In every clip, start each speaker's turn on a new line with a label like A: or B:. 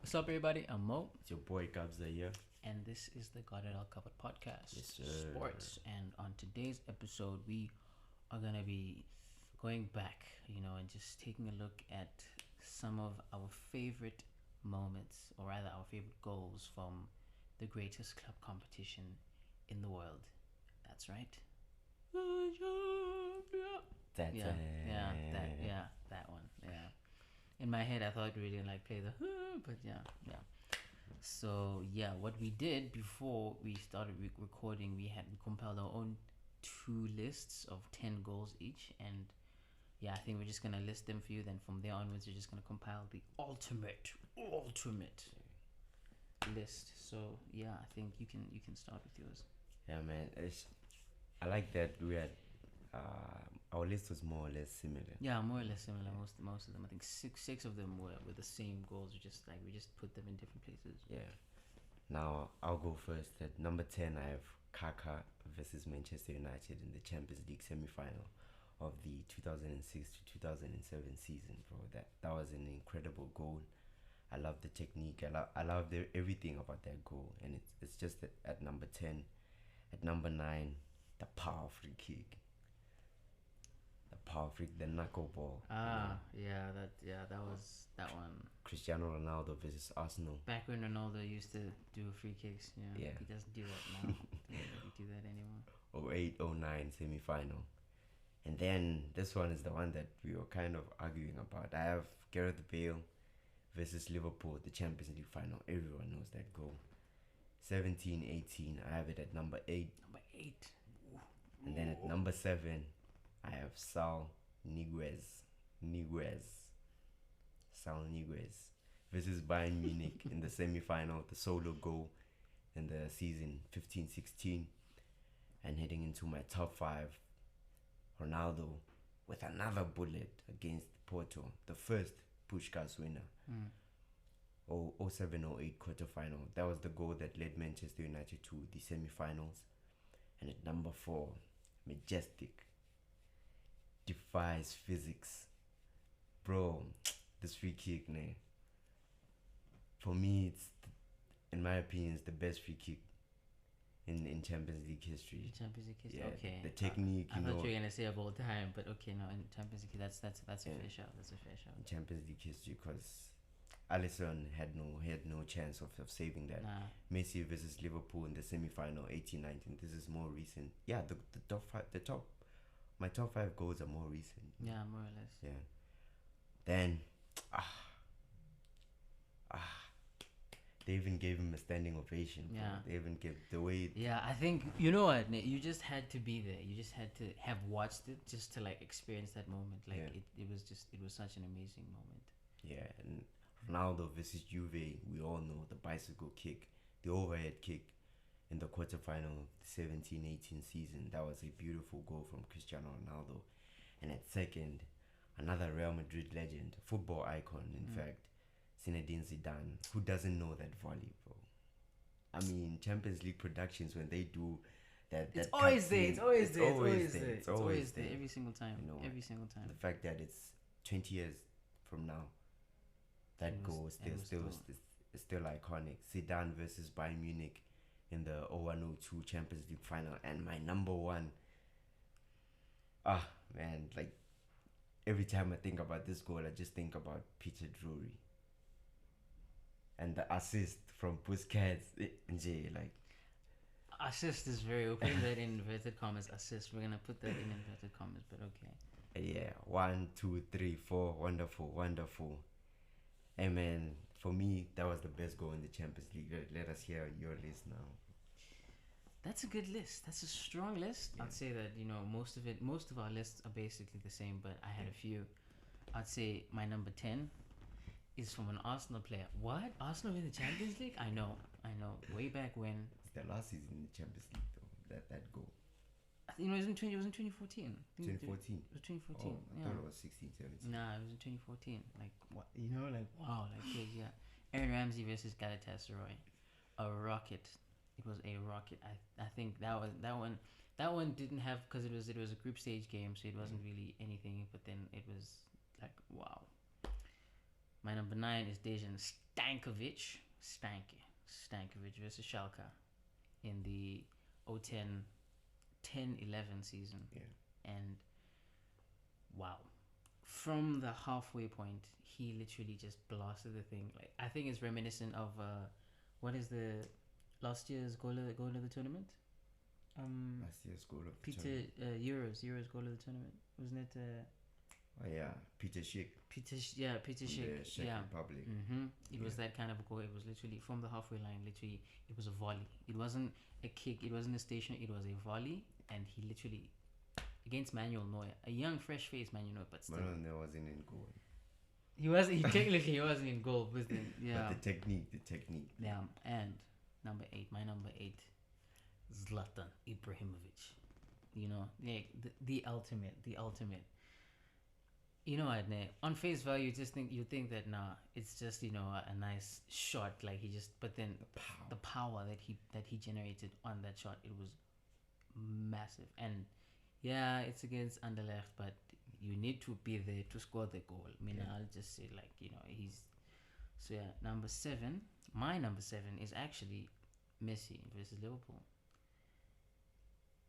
A: What's up, everybody? I'm Mo,
B: It's your boy Gabza here.
A: and this is the Got It All Covered podcast,
B: Yes, sir.
A: sports. And on today's episode, we are gonna be going back, and just taking a look at some of our favorite moments, or rather, our favorite goals from the greatest club competition in the world. That's right.
B: That's
A: That one. Yeah. In my head, I thought we didn't play the, but yeah. So yeah, what we did before we started recording, we compiled our own two lists of 10 goals each, and yeah, I think we're just gonna list them for you. Then from there onwards, we're just gonna compile the ultimate list. So yeah, I think you can start with yours.
B: Yeah, man. I like that we had our list was more or less similar.
A: Yeah, more or less similar. Most of them, I think six of them were the same goals. We just put them in different places.
B: Yeah. Now I'll go first. At number 10, I have Kaka versus Manchester United in the Champions League semi-final of the 2006 to 2007 season, bro. That was an incredible goal. I love the technique. I love everything about that goal, and it's just at number 10. At number 9, the power free kick. The knuckleball.
A: That was that one.
B: Cristiano Ronaldo versus Arsenal.
A: Back when Ronaldo used to do free kicks,
B: Yeah.
A: He doesn't do that now. He doesn't really do that anymore.
B: 08-09 semi-final. And then this one is the one that we were kind of arguing about. I have Gareth Bale versus Liverpool, the Champions League final. Everyone knows that goal. 17-18, I have it at number 8.
A: Number 8.
B: And then at number 7, I have Niguez versus Bayern Munich in the semi-final, the solo goal in the season 15-16. And heading into my top 5, Ronaldo with another bullet against Porto, the first Puskás winner. 07-08 quarterfinal. That was the goal that led Manchester United to the semi-finals. And at number 4, majestic, defies physics, bro. This free kick, for me, in my opinion, it's the best free kick in Champions League history.
A: Champions League history.
B: Yeah,
A: Okay.
B: the technique.
A: I thought you were gonna say of all time, but okay, no, in Champions League, that's a fair shout. That's a fair shout.
B: In Champions League history, because Alisson had no chance of saving that.
A: Nah.
B: Messi versus Liverpool in the semi-final 18-19. This is more recent. Yeah, the top 5, my top 5 goals are more recent.
A: Yeah, more or less.
B: Yeah. Then they even gave him a standing ovation. Bro.
A: Yeah.
B: They even gave the way.
A: Yeah, I think you know what, Nate, you just had to be there. You just had to have watched it just to experience that moment. It was such an amazing moment.
B: Yeah, and Ronaldo versus Juve, we all know the bicycle kick, the overhead kick in the quarterfinal of the 17-18 season. That was a beautiful goal from Cristiano Ronaldo. And at second, another Real Madrid legend, football icon, in fact, Zinedine Zidane. Who doesn't know that volley, bro? I mean, Champions League productions, when they do that,
A: It's always there. It's always there.
B: It's always there.
A: Every single time. Every single time.
B: The fact that it's 20 years from now, that goal is still iconic. Zidane versus Bayern Munich in the 01-02 Champions League final. And my number 1, man, every time I think about this goal, I just think about Peter Drury and the assist from Puskás.
A: Assist is very open. That in inverted commas, assist. We're gonna put that in inverted commas, but okay.
B: Yeah, 1, 2, 3, 4, wonderful. Hey man, for me, that was the best goal in the Champions League. Let us hear your list now.
A: That's a good list. That's a strong list.
B: Yeah.
A: I'd say that most of our lists are basically the same, but I had a few. I'd say my number 10 is from an Arsenal player. What? Arsenal in the Champions League? I know. Way back when.
B: It's the last season in the Champions League though. That goal.
A: It was in 2014.
B: 2014.
A: It was 2014.
B: Oh, I thought it was 16, 17.
A: Nah, it was in 2014. What? Wow, crazy. Yeah. Aaron Ramsey versus Galatasaray. A rocket. It was a rocket. I think that one didn't have, because it was a group stage game, so it wasn't really anything. But then it was wow. My number 9 is Dejan Stanković. Stanković versus Schalke in the 10-11 season.
B: Yeah.
A: And wow. From the halfway point, he literally just blasted the thing. Like, I think it's reminiscent of what is the last year's goal of the tournament?
B: Last year's goal of the
A: Peter
B: tournament.
A: Euros goal of the tournament, wasn't it?
B: Oh yeah, Peter Schick.
A: Peter Schick.
B: The Czech Republic.
A: It was that kind of a goal. It was literally from the halfway line. Literally, it was a volley. It wasn't a kick. It wasn't a station. It was a volley, and he literally against Manuel Neuer, a young, fresh-faced Manuel Neuer, but still.
B: Manuel Neuer wasn't in goal.
A: He technically he wasn't in goal, but then, yeah.
B: But the technique.
A: Yeah, and my number 8, Zlatan Ibrahimović. You know, the ultimate. You know what? On face value, you think that it's just a nice shot, like he just. But then the power that he generated on that shot, it was massive. And yeah, it's against Anderlecht, but you need to be there to score the goal. I mean, I'll just say he's. So yeah, number 7. My number 7 is actually Messi versus Liverpool.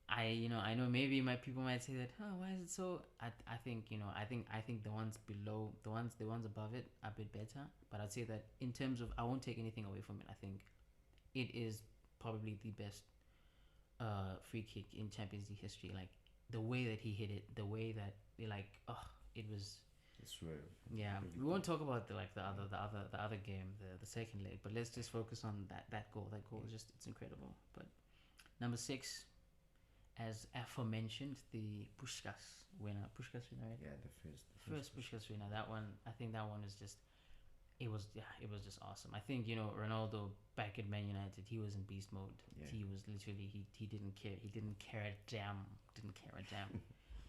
A: I know maybe my people might say that, why is it so? I think the ones below, the ones above it are a bit better, but I'd say that in terms of, I won't take anything away from it. I think it is probably the best free kick in Champions League history. Like the way that he hit it, the way that it was.
B: I swear.
A: Yeah, we won't talk about the other game, the second leg, but let's just focus on that goal. That goal is just, it's incredible. But number 6. As aforementioned, the Puskás winner, right?
B: Yeah, the
A: first Puskás winner. That one, I think that one is just, it was just awesome. I think Ronaldo back at Man United, he was in beast mode. Yeah. He was literally he didn't care. He didn't care a damn.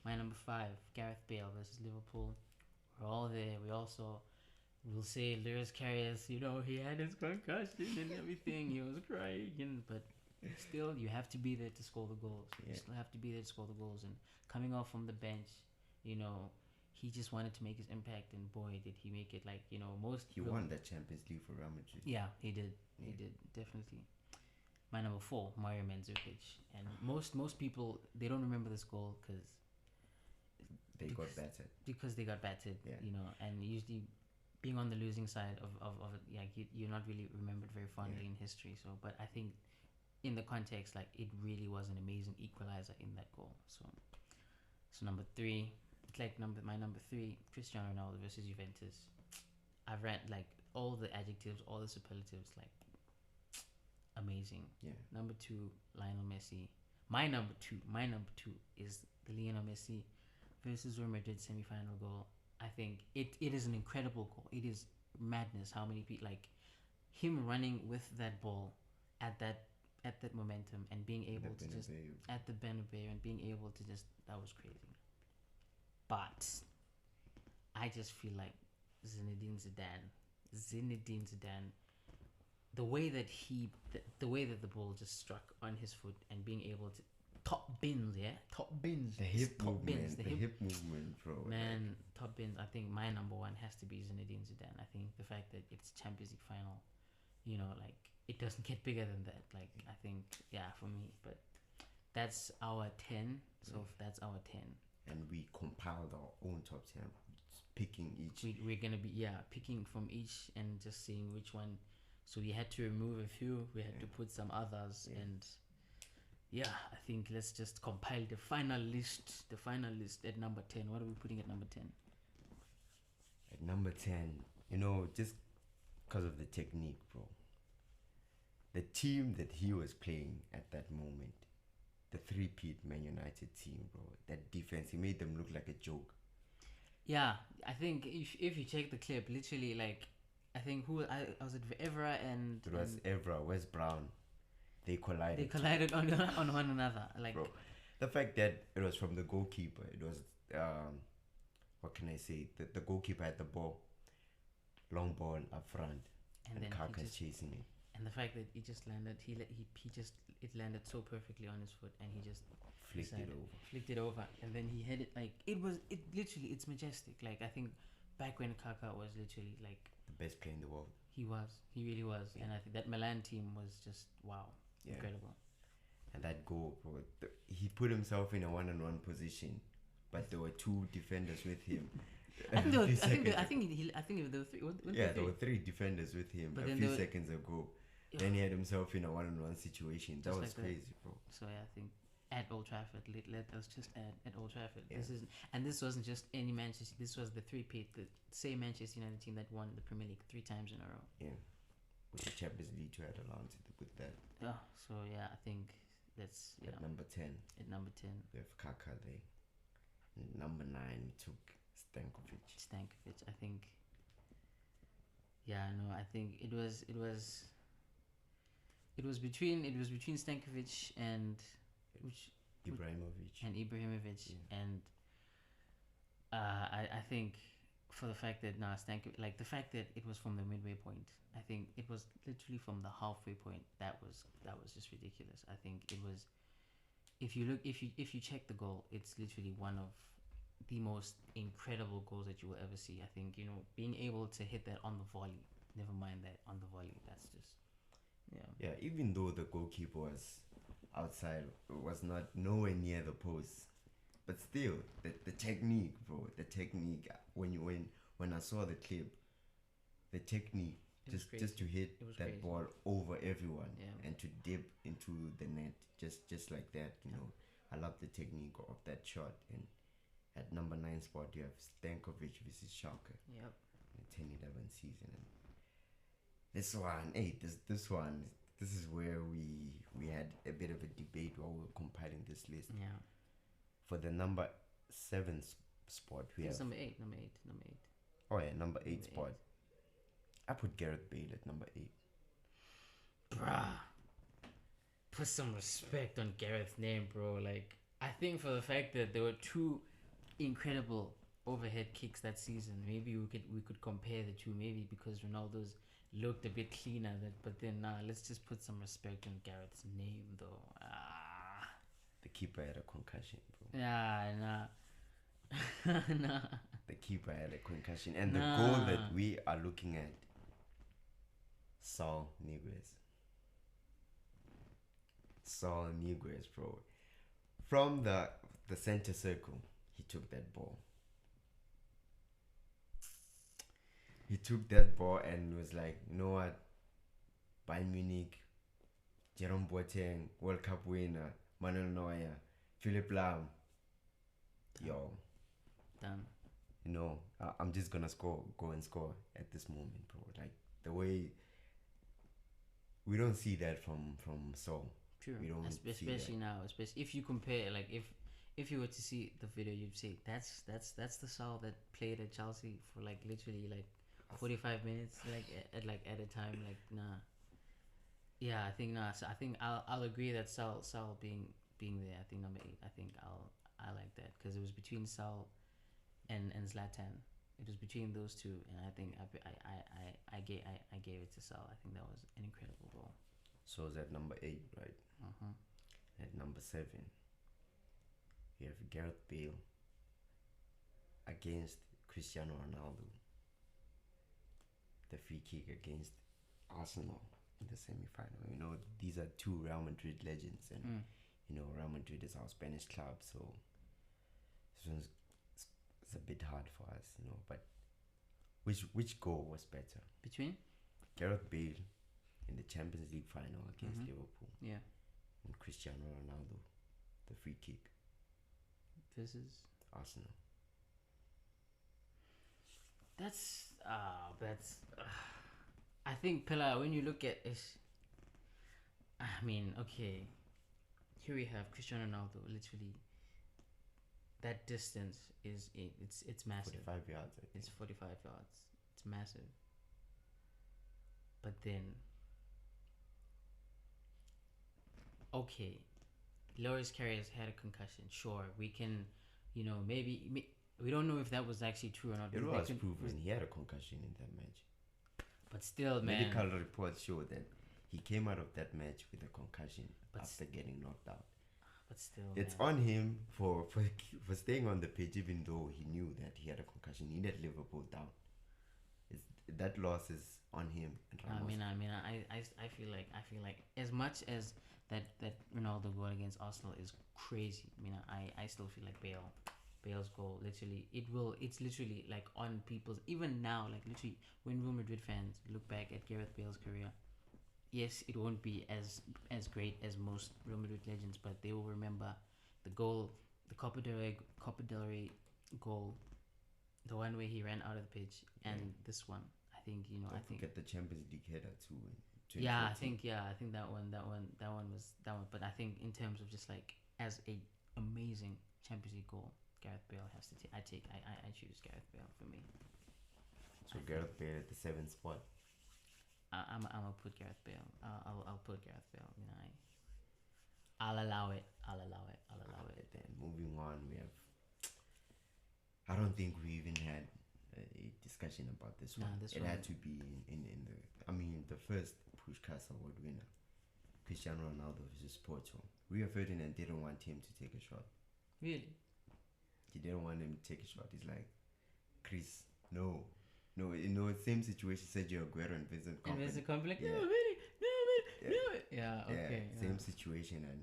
A: My number 5, Gareth Bale versus Liverpool. We're all there. We also will say Lewis Carriers. He had his concussion and everything. He was crying, but. Still, you have to be there to score the goals. You still have to be there to score the goals. And coming off from the bench, he just wanted to make his impact. And boy, did he make it! He
B: won the Champions League for Real Madrid.
A: Yeah, he did. Yeah. He did, definitely. My number 4, Mario Mandzukić. And most people, they don't remember this goal because
B: got battered.
A: Because they got battered. Yeah. And usually being on the losing side of it, you're not really remembered very fondly in history. So, but I think. In the context, it really was an amazing equalizer in that goal. So number 3, it's my number 3, Cristiano Ronaldo versus Juventus. I've read all the adjectives, all the superlatives, amazing. Yeah. Number 2, Lionel Messi. My number 2 is the Lionel Messi versus Real Madrid semi-final goal. I think it is an incredible goal. It is madness how many people him running with that ball at that momentum and being able to just at the Bernabeu and being able to just, that was crazy. But I just feel like Zinedine Zidane, the way that the ball just struck on his foot and being able to top bins,
B: the hip movement, bro.
A: Man, top bins. I think my number 1 has to be Zinedine Zidane. I think the fact that it's Champions League final, it doesn't get bigger than that. I think, for me. But that's our 10. So that's our 10.
B: And we compiled our own top 10, picking each.
A: We're gonna be picking from each and just seeing which one. So we had to remove a few. We had to put some others, and I think let's just compile the final list. The final list at number 10. What are we putting at number 10?
B: At number 10, just because of the technique, bro. The team that he was playing at that moment, the 3-peat Man United team, bro. That defense, he made them look like a joke.
A: Yeah, I think if you check the clip, literally, I think was it Evra and...
B: It was Evra, Wes Brown. They collided.
A: They collided on one another.
B: Bro, the fact that it was from the goalkeeper, it was, what can I say? The goalkeeper had the ball, long ball up front, and Kaka's chasing it.
A: And the fact that it just landed, it landed so perfectly on his foot, and he just flicked it over, and then he had it it's majestic. I think back when Kaka was literally
B: best player in the world.
A: He really was,
B: Yeah.
A: and I think that Milan team was just wow,
B: Yeah.
A: incredible.
B: And that goal, bro, he put himself in a one-on-one position, but there were two defenders with him.
A: I think there
B: A
A: were,
B: few
A: I think there,
B: seconds
A: I think there were three. Weren't
B: Yeah,
A: there
B: there
A: three?
B: were three defenders with him
A: But
B: a
A: then
B: few
A: there were-
B: seconds ago.
A: Yeah.
B: Then he had himself in a one-on-one situation. That
A: Just
B: was
A: like that.
B: crazy, bro.
A: So yeah, I think at Old Trafford, let us just add at Old Trafford.
B: Yeah.
A: This wasn't just any Manchester. This was the the same Manchester United team that won the Premier League 3 times in a row.
B: Yeah, with the Champions League to add along to with that.
A: Oh, so yeah, I think that's
B: At number 10,
A: at number 10,
B: we have Kaka there. And number 9, we took Stanković.
A: Stanković. I think. Yeah, no, I think it was between Stanković and which
B: Ibrahimović.
A: and Ibrahimović,
B: Yeah.
A: and I think for the fact that Stanković, like the fact that it was from the midway point, I think it was literally from the halfway point. That was just ridiculous. I think it was. If you check the goal, it's literally one of the most incredible goals that you will ever see. I think being able to hit that on the volley. Never mind that on the volley. That's just
B: Yeah, even though the goalkeeper was outside, was not nowhere near the post, but still the technique, bro, the technique. When I saw the clip, the technique
A: It was
B: just to hit
A: It was
B: that
A: crazy.
B: ball over everyone
A: Yeah.
B: and to dip into the net just like that. I love the technique of that shot. And at number 9 spot, you have Stanković versus Schalke.
A: Yep.
B: In the 10-11 season. And this one, this is where we had a bit of a debate while we were compiling this list.
A: Yeah.
B: For the number 7 spot, we
A: It's
B: have
A: number 8. Number 8.
B: oh yeah, number 8
A: Number
B: spot. I put Gareth Bale at number 8.
A: Bruh. Put some respect on Gareth's name, bro. Like, I think for the fact that there were 2 incredible overhead kicks that season, maybe we could compare the 2, maybe because Ronaldo's looked a bit cleaner, but then let's just put some respect on Gareth's name, though.
B: The keeper had a concussion, bro.
A: Nah. Nah.
B: The keeper had a concussion. And the
A: Nah.
B: goal that we are looking at, Niguez, bro. From the center circle, he took that ball. He took that ball and was like, you know what? Bayern Munich, Jerome Boateng, World Cup winner, Manuel Neuer, Philipp Lahm. Yo,
A: Done.
B: I'm just gonna go and score at this moment, bro. Like the way we don't see that from Saul.
A: True.
B: We don't see
A: Especially
B: that.
A: now, especially if you compare, like if you were to see the video, you'd say that's the Saul that played at Chelsea for like literally like 45 minutes, like at a time. Like nah. Yeah, I think nah. So I think I'll agree that Saul being there. I think number 8. I think I like that because it was between Saul and Zlatan. It was between those 2, and I think I gave it to Saul. I think that was an incredible goal.
B: So is at number 8, right? At number 7, you have Gareth Bale against Cristiano Ronaldo. The free kick against Arsenal in the semi-final. These are 2 Real Madrid legends, and Real Madrid is our Spanish club, so this one's it's a bit hard for us, But which goal was better?
A: Between
B: Gareth Bale in the Champions League final against Liverpool,
A: yeah
B: and Cristiano Ronaldo, the free kick
A: versus
B: Arsenal.
A: that's I think Pella, when you look at it, I mean, okay, here we have Cristiano Ronaldo. Literally, that distance it's massive.
B: 45 yards. I think.
A: It's 45 yards. It's massive. But then, okay, Loris Karius had a concussion. Sure, we can, maybe we don't know if that was actually true or not.
B: It was proven he had a concussion in that match.
A: But still, man.
B: Medical reports show that he came out of that match with a concussion after getting knocked out.
A: But still,
B: it's on him for staying on the pitch, even though he knew that he had a concussion. He let Liverpool down. that loss is on him and Ramos.
A: I feel like as much as that Ronaldo goal against Arsenal is crazy. I still feel like Bale's goal, literally, it's literally like on people's, even now, like literally when Real Madrid fans look back at Gareth Bale's career, yes, it won't be as great as most Real Madrid legends, but they will remember the goal, the Copa del Rey goal, the one where he ran out of the pitch, and this one. I think I think
B: get the Champions League header too.
A: I think that one was that one. But I think in terms of just like as a amazing Champions League goal, Gareth Bale has to take. I choose Gareth Bale for me.
B: So Gareth Bale at the 7th spot.
A: I'm gonna put Gareth Bale. I'll put Gareth Bale. I'll allow it.
B: Then moving on, we have. I don't think we even had a discussion about this one. It had to be in the. I mean, the first Puskás Award winner, Cristiano Ronaldo versus Porto. Rio Ferdinand didn't want him to take a shot.
A: Really?
B: He didn't want him to take a shot. He's like, Chris, no, same situation. Sergio Aguero and Vincent Kompany.
A: Vincent Kompany, like, no, yeah, okay.
B: Same situation and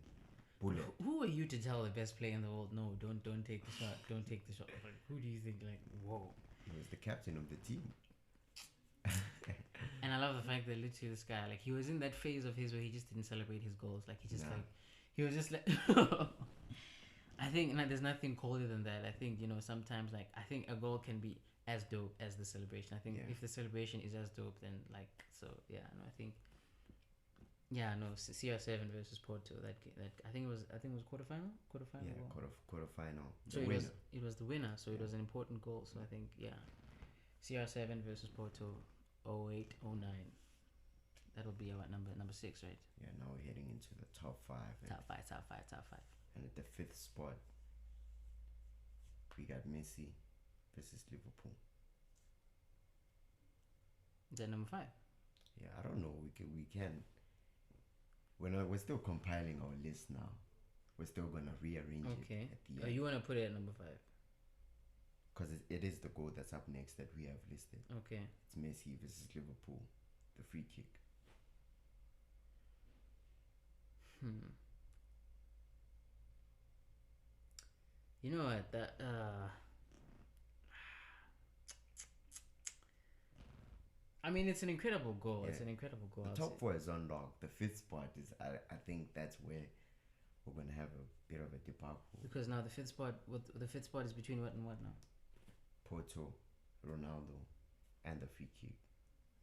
B: bullet.
A: Who are you to tell the best player in the world? No, don't take the shot. Don't take the shot. Like, who do you think? Like, whoa.
B: He was the captain of the team.
A: And I love the fact that literally this guy, like, he was in that phase of his where he just didn't celebrate his goals. Like, he was just like. I think there's nothing colder than that. I think sometimes, like, I think a goal can be as dope as the celebration. I think if the celebration is as dope, then I think CR7 versus Porto. That I think it was quarterfinal.
B: Yeah, quarterfinal.
A: So it was the winner. So it was an important goal. So I think CR7 versus Porto, 08-09. That'll be our number 6, right?
B: Yeah. Now we're heading into the top 5.
A: Top five.
B: And at the 5th spot, we got Messi versus Liverpool.
A: Is that number 5?
B: Yeah, I don't know. We can. We're still compiling our list now. We're still gonna rearrange it at the end.
A: You wanna put it at number 5?
B: Because it is the goal that's up next that we have listed.
A: Okay.
B: It's Messi versus Liverpool, the free kick.
A: You know what? I mean, it's an incredible goal.
B: Yeah.
A: It's an incredible goal.
B: The top 4 is unlocked. The 5th spot is. I think that's where we're gonna have a bit of a debacle.
A: Because now the 5th spot is between what and what now?
B: Porto, Ronaldo, and the free kick,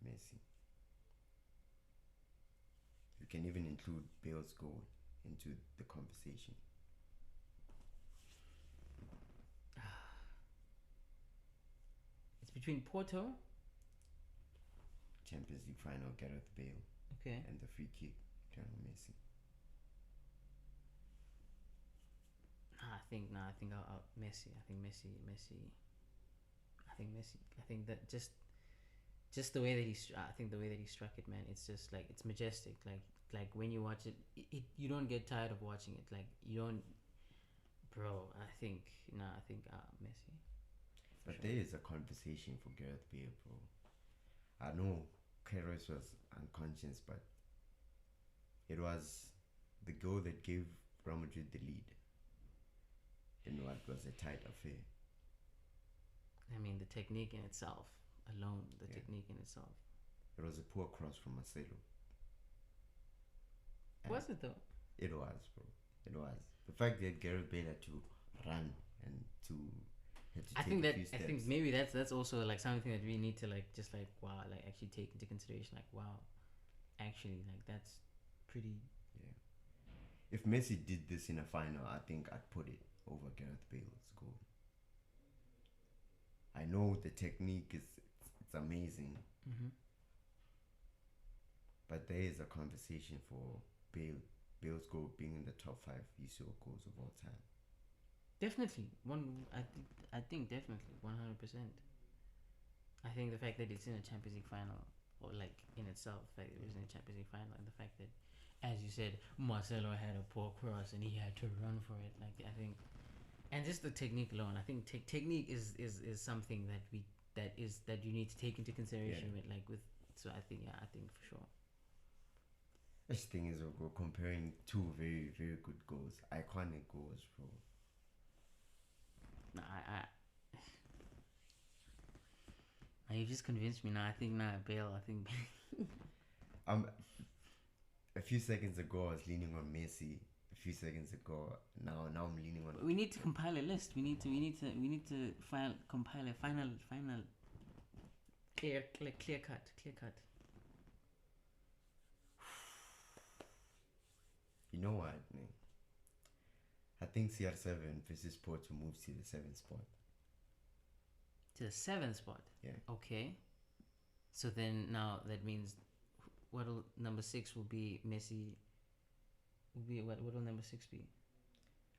B: Messi. You can even include Bale's goal into the conversation.
A: It's between Porto,
B: Champions League final, Gareth Bale, and the free kick, Lionel Messi.
A: I think I'll Messi. I think Messi. I think that just the way that he struck it, man. It's just like, it's majestic. Like when you watch it, you don't get tired of watching it. Like, you don't, bro. I think Messi.
B: But there is a conversation for Gareth Bale, bro. I know Karius was unconscious, but it was the goal that gave Real Madrid the lead in what was a tight affair.
A: I mean, the technique in itself alone, technique in itself.
B: It was a poor cross from Marcelo.
A: Was it though?
B: It was, bro. It was. The fact that Gareth Bale had to run and to
A: I think maybe that's also like something that we need to actually take into consideration. Like, wow, actually, like, that's pretty.
B: Yeah. If Messi did this in a final, I think I'd put it over Gareth Bale's goal. I know the technique it's amazing, but there is a conversation for Bale's goal being in the top 5 UCL goals of all time.
A: Definitely, I think definitely 100%. I think the fact that it's in a Champions League final, or like in itself, that it was in a Champions League final, and the fact that, as you said, Marcelo had a poor cross and he had to run for it. Like, I think, and just the technique alone, I think technique is something that that you need to take into consideration with like with. So I think for sure.
B: The thing is, we're comparing two very very good goals, iconic goals, bro.
A: Nah, you just convinced me. Now I think Bale. I think.
B: A few seconds ago I was leaning on Messi. A few seconds ago, now I'm leaning on.
A: We need to compile a list. We need to compile a final clear cut.
B: You know what? I think CR7 versus Porto moves to the 7th spot.
A: To the 7th spot.
B: Yeah.
A: Okay. So then now that means, what'll number 6 will be Messi. Will be what? What'll number 6 be?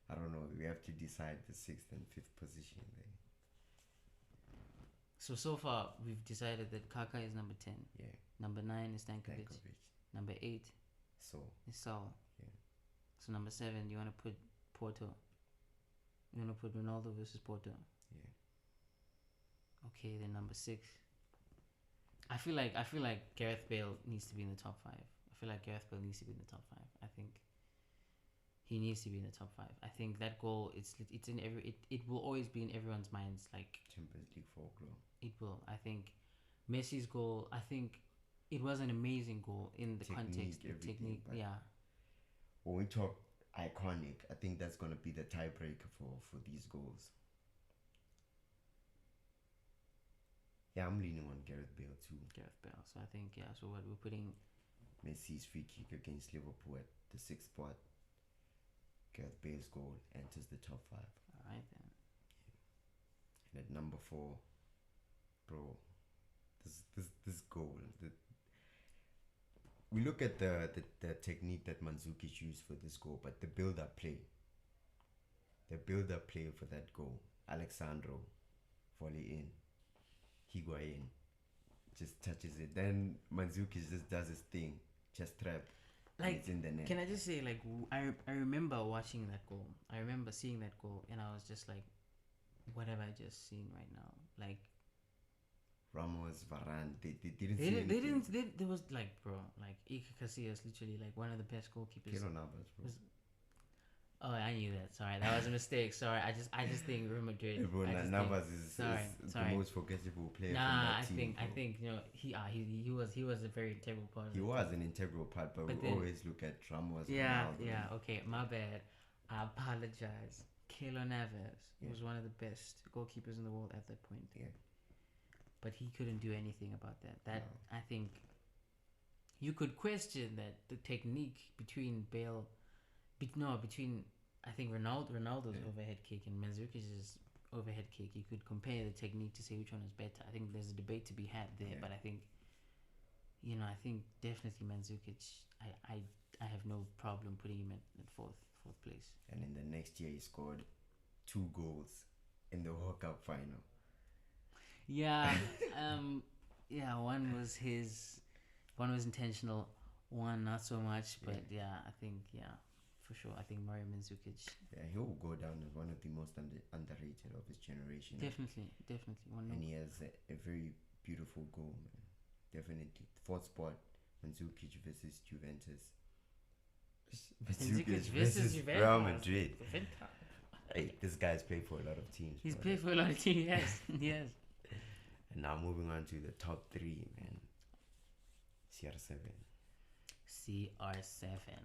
B: I don't know. We have to decide the 6th and 5th position there.
A: So far we've decided that Kaka is number 10.
B: Yeah.
A: Number 9 is Stanković. Number 8 is Saul.
B: Yeah.
A: So number 7, you want to put Porto. You want to put Ronaldo versus Porto.
B: Yeah.
A: Okay, then number 6. I feel like Gareth Bale needs to be in the top 5. I feel like Gareth Bale needs to be in the top 5. I think he needs to be in the top 5. I think that goal it's in it will always be in everyone's minds, like
B: Champions League folklore.
A: It will. I think Messi's goal, I think it was an amazing goal in the context of technique. Yeah.
B: When we talk iconic, I think that's gonna be the tiebreaker for these goals. Yeah, I'm leaning on Gareth Bale too.
A: Gareth Bale. So I think so what we're putting
B: Messi's free kick against Liverpool at the 6th spot. Gareth Bale's goal enters the top 5.
A: Alright then.
B: And at number 4, bro, this goal. We look at the technique that Mandzukić used for this goal, but the build-up play for that goal. Alexandro volley in. Higuain just touches it. Then Mandzukić just does his thing, just trap.
A: Like,
B: it's in the net.
A: Can I just say, like, I remember watching that goal. I remember seeing that goal, and I was just like, what have I just seen right now? Like,
B: Ramos, Varane, they didn't see anything.
A: There was like, bro, like Iker Casillas, literally like one of the best goalkeepers.
B: Keylor Navas, bro.
A: Oh, I knew that. Sorry, that was a mistake. Sorry, I just think Real Madrid.
B: Bro, Navas is the most forgettable player.
A: Nah,
B: from that team,
A: I think you know he was a very integral part.
B: He was an integral part, but we
A: then,
B: always look at Ramos.
A: Yeah,
B: Ronaldo.
A: yeah. Okay, my bad. I apologize. Keylor Navas was one of the best goalkeepers in the world at that point.
B: Yeah.
A: But he couldn't do anything about that. I think you could question that the technique between between I think Ronaldo's overhead kick and Mandzukić's overhead kick. You could compare the technique to say which one is better. I think there's a debate to be had there, but I think definitely Mandzukić. I have no problem putting him at fourth place.
B: And in the next year, he scored 2 goals in the World Cup final.
A: Yeah, one was intentional, one not so much, but I think for sure, I think Mario Mandzukić.
B: Yeah, he will go down as one of the most underrated of his generation.
A: Definitely.
B: And he has a very beautiful goal, man. Definitely. 4th spot, Mandzukić versus Juventus.
A: Mandzukić versus Juventus.
B: Real Madrid. Hey, this guy's played for a lot of teams.
A: He's played for a lot of teams, yes.
B: And now moving on to the top 3, man. CR7.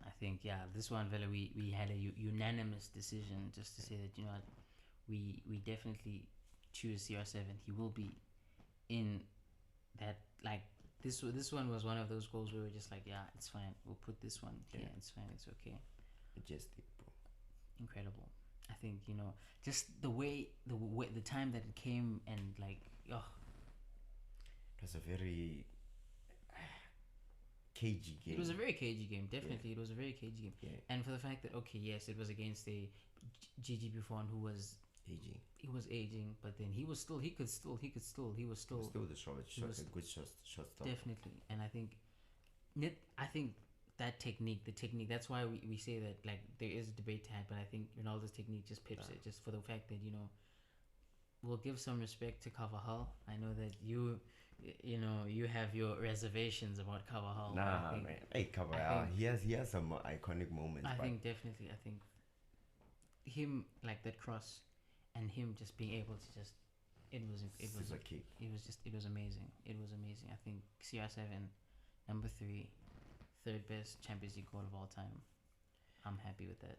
A: I think this one, Vela, we had a unanimous decision just to say that we definitely choose CR7. He will be in that. Like this one was one of those goals where we're just like, yeah, it's fine. We'll put this one here. Yeah. It's fine. It's okay.
B: Majestic, bro.
A: Incredible. I think just the way the time that it came and like
B: it was a very cagey game.
A: It was a very cagey game, definitely. It was a very cagey game. Yeah. And for the fact that yes, it was against a Gigi Buffon who was
B: aging.
A: He was aging, but then he was still the good shot stopper. Definitely. And I think that technique, that's why we say that like there is a debate to have, but I think Ronaldo's technique just pips it, just for the fact that we'll give some respect to Carvajal. I know that you know, you have your reservations about Carvajal.
B: Nah, man. Hey, Cabral, he has some iconic moments.
A: I think definitely. I think him like that cross, and him just being able to just it was
B: a kick.
A: it was amazing. It was amazing. I think CR7, number 3, third best Champions League goal of all time. I'm happy with that.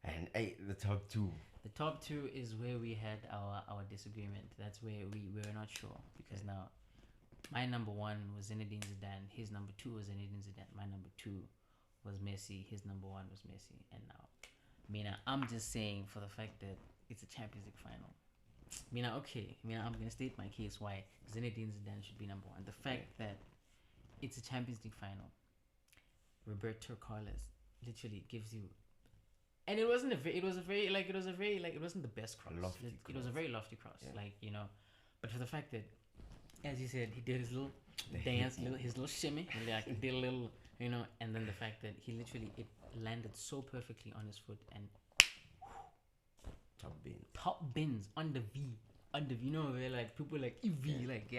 B: And hey, the top 2.
A: The top 2 is where we had our disagreement. That's where we were not sure, because now my number 1 was Zinedine Zidane. His number 2 was Zinedine Zidane. My number 2 was Messi. His number 1 was Messi. And now, Mina, I'm just saying, for the fact that it's a Champions League final. Mina, okay. Mina, I'm gonna state my case why Zinedine Zidane should be number 1. The fact that it's a Champions League final. Roberto Carlos literally gives you, and it wasn't it wasn't the best cross. It was a very lofty cross, like, you know, but for the fact that, as you said, he did his little dance, his little shimmy, and like he did a little, you know, and then the fact that he literally, it landed so perfectly on his foot, and top bins on the V, you know, where like people like EV, like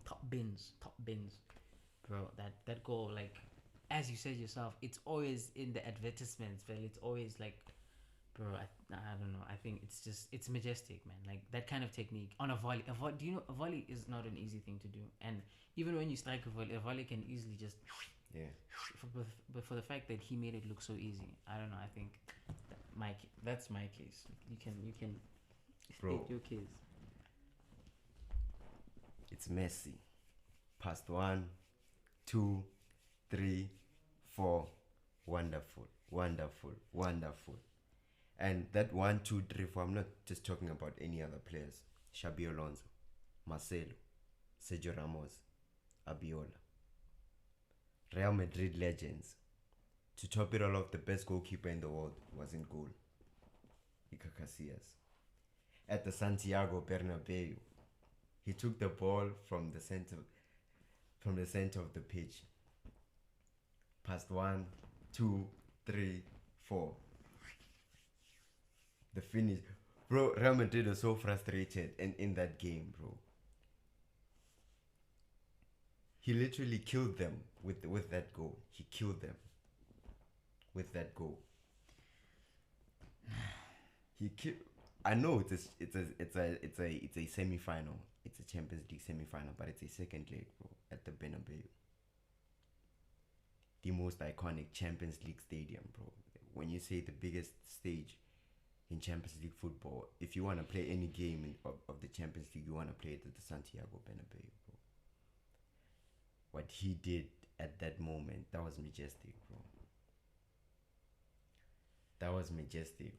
A: top bins, bro. That goal, like, as you said yourself, it's always in the advertisements, but it's always like, bro, I don't know. I think it's majestic, man. Like, that kind of technique on a volley. Do you know, a volley is not an easy thing to do, and even when you strike a volley can easily just but for the fact that he made it look so easy, I don't know. I think that's my case. You can
B: bro,
A: state your case.
B: It's Messi. Past 1, 2, 3, 4. Wonderful. And that 1, 2, 3, 4, I'm not just talking about any other players. Xabi Alonso, Marcelo, Sergio Ramos, Abiola. Real Madrid legends. To top it all off, the best goalkeeper in the world was in goal, Iker Casillas. At the Santiago Bernabeu, he took the ball from the center of the pitch. Past 1, 2, 3, 4. The finish. Bro, Real Madrid was so frustrated in that game, bro. He literally killed them with that goal. He killed them with that goal. I know it's a semi-final. It's a Champions League semi-final, but it's a second leg, bro, at the Bernabeu. The most iconic Champions League stadium, bro. When you say the biggest stage in Champions League football, if you want to play any game of the Champions League, you want to play it at the Santiago Bernabeu, bro. What he did at that moment, that was majestic,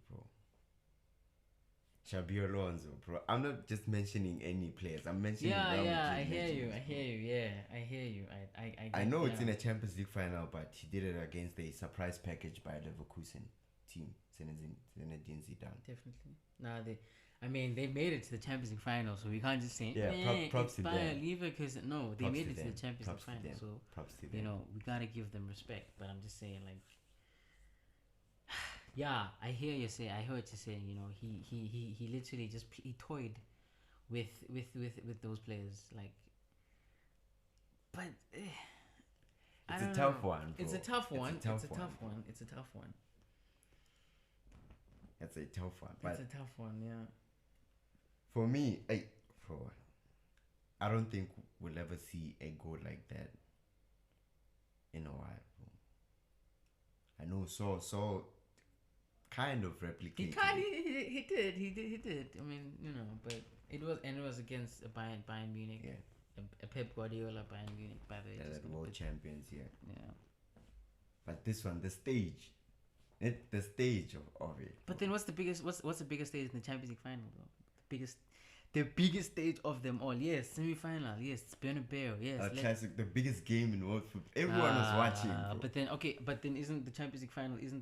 B: bro. Xabi Alonso, bro. I'm not just mentioning any players. I'm mentioning.
A: I hear you.
B: I know it's in a Champions League final, but he did it against a surprise package by Leverkusen team, Zinedine Zidane.
A: Definitely. They made it to the Champions League final, so we can't just say,
B: props to them.
A: Leverkusen. No, they made it to the Champions League final, so
B: props to them.
A: You know, we gotta give them respect. But I'm just saying, like, yeah, I hear what you're saying. You know, he literally just he toyed with those players, like. But
B: it's a tough one, bro.
A: It's a tough one.
B: But
A: It's a tough one, yeah.
B: For me, I don't think we'll ever see a goal like that in a while, bro. I know, so kind of replicated.
A: He did. I mean, you know, but it was against a Bayern Munich.
B: Yeah.
A: A Pep Guardiola Bayern Munich, by the way.
B: That world champions, yeah.
A: Yeah.
B: But this one, the stage of it.
A: But then what's the biggest stage in the Champions League final, though? The biggest stage of them all. Yes, semi-final. Yes, it's Bernabeu. Yes,
B: classic. The biggest game in world football. Everyone was watching. Bro.
A: But then isn't the Champions League final? Isn't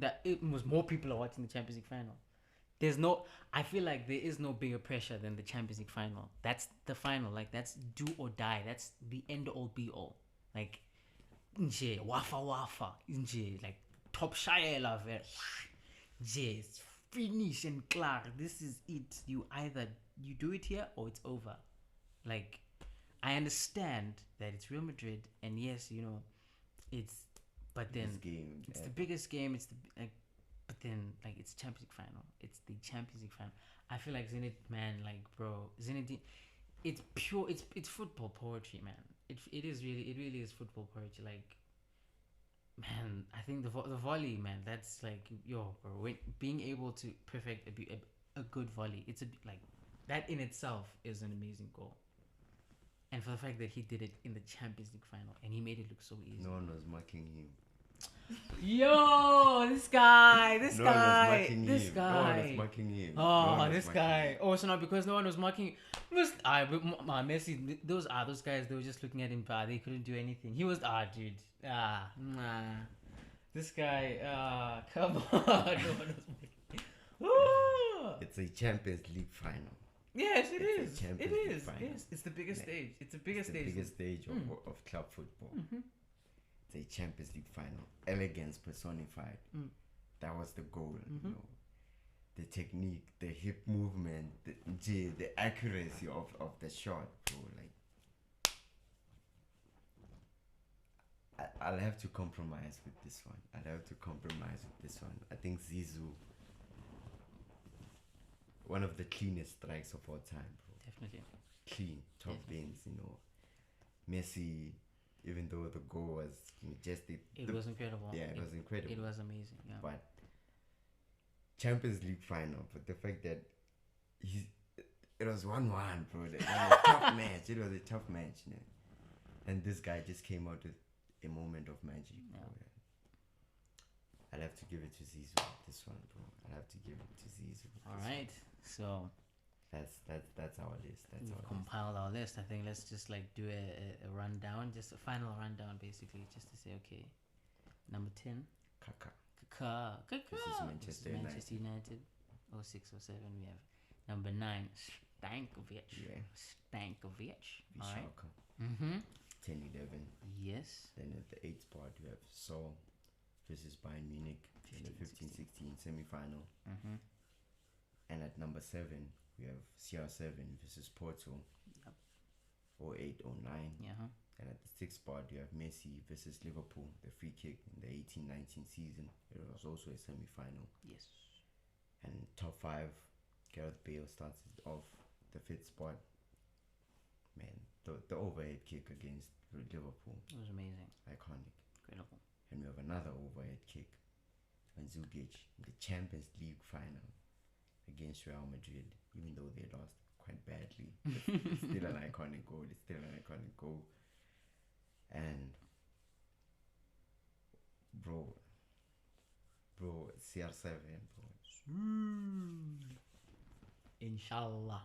A: that it was more people are watching the Champions League final? I feel like there is no bigger pressure than the Champions League final. That's the final. Like, that's do or die. That's the end all be all. Like, wafa, like top shayela ver. It's finish and clear. This is it. You either you do it here or it's over. Like, I understand that it's Real Madrid, and yes, you know, it's. But then it's the biggest game. It's the like, but then like it's Champions League final. It's the Champions League final. I feel like Zinedine, man, like bro, Zinedine. It's pure. It's football poetry, man. It really is football poetry. Like, man, I think the volley, man, that's like yo, bro. When being able to perfect a good volley, it's like that in itself is an amazing goal. And for the fact that he did it in the Champions League final and he made it look so easy.
B: No one was marking him.
A: Yo, this guy.
B: No one was marking him.
A: Oh, this guy. Oh, so now because no one was marking, Messi. Those guys. They were just looking at him. They couldn't do anything. He was dude. This guy. Come on. No one was marking.
B: It's a Champions League final.
A: Yes, it is. It is.
B: Final.
A: Yes, it's the biggest stage. It's the biggest
B: stage of club football.
A: Mm-hmm.
B: It's a Champions League final. Elegance personified. That was the goal. You know, the technique, the hip movement, the accuracy of the shot, bro. Like, I'll have to compromise with this one. I think Zizou. One of the cleanest strikes of all time, bro.
A: Definitely.
B: Clean, top bins, you know. Messi, even though the goal was just
A: it was incredible.
B: Yeah, it was incredible.
A: It was amazing. Yeah.
B: But Champions League final, but the fact that it was 1-1, bro. It was a tough match. It was a tough match, you know? And this guy just came out with a moment of magic.
A: Yeah.
B: Bro. I'll have to give it to Zizou. This one, bro. I'll have to give it to Zizou.
A: All right. So
B: that's our list.
A: We've compiled our list. I think let's just like do a rundown, just a final rundown, basically, just to say, okay, number 10,
B: Kaka.
A: This
B: is Manchester
A: United. 06, 07. We have number 9, Stanković.
B: Yeah.
A: Stanković. All right.
B: Schalke. 10-11.
A: Yes.
B: Then at the 8th spot we have Saul versus Bayern Munich in the 15-16 semi-final. And at number 7 we have CR7 versus Porto.
A: Yep.
B: 08-09.
A: Yeah.
B: And at the 6th spot you have Messi versus Liverpool, the free kick in the 18-19 season. It was also a semi-final.
A: Yes.
B: And top 5, Gareth Bale starts it off. The 5th spot, man, the overhead kick against Liverpool.
A: It was amazing.
B: Iconic.
A: Incredible.
B: And we have another overhead kick, Mandzukić, in the Champions League final against Real Madrid, even though they lost quite badly. It's still an iconic goal. And bro, CR7, bro.
A: Inshallah.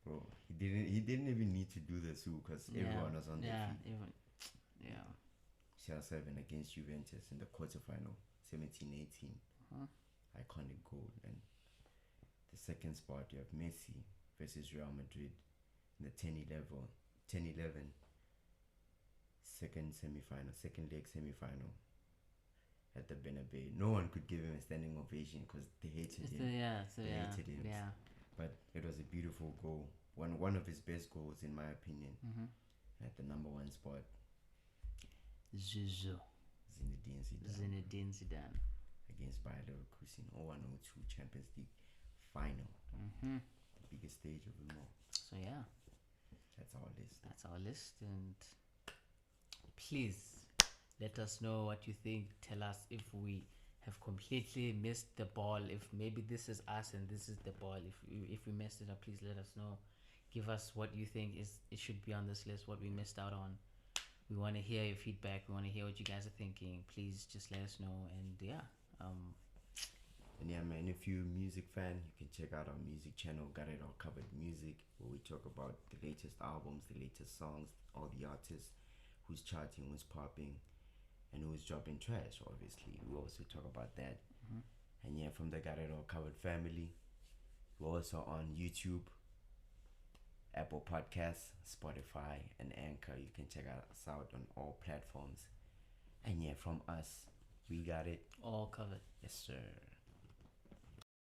B: Bro, he didn't even need to do the suit because everyone was on their feet. CR7 against Juventus in the quarterfinal, 17-18. Iconic goal. And the 2nd spot you have Messi versus Real Madrid in the 10-11 second leg semi-final at the Bernabeu. No one could give him a standing ovation because they hated him. Hated him.
A: Yeah.
B: But it was a beautiful goal. One of his best goals, in my opinion. At the number 1 spot,
A: Zinedine Zidane
B: against Bayern Leverkusen, 01-02 Champions League final. The biggest stage of them all.
A: So yeah,
B: that's our list.
A: And please let us know what you think. Tell us if we have completely missed the ball, if maybe this is us and this is the ball. If we messed it up, please let us know. Give us what you think it should be on this list, what we missed out on. We want to hear your feedback. We want to hear what you guys are thinking. Please just let us know. And
B: and yeah, man, if you're a music fan, you can check out our music channel, Got It All Covered Music, where we talk about the latest albums, the latest songs, all the artists, who's charting, who's popping, and who's dropping trash. Obviously, we also talk about that. And yeah, from the Got It All Covered family, we're also on YouTube, Apple Podcasts, Spotify, and Anchor. You can check us out on all platforms. And yeah, from us, we got it
A: all covered.
B: Yes, sir.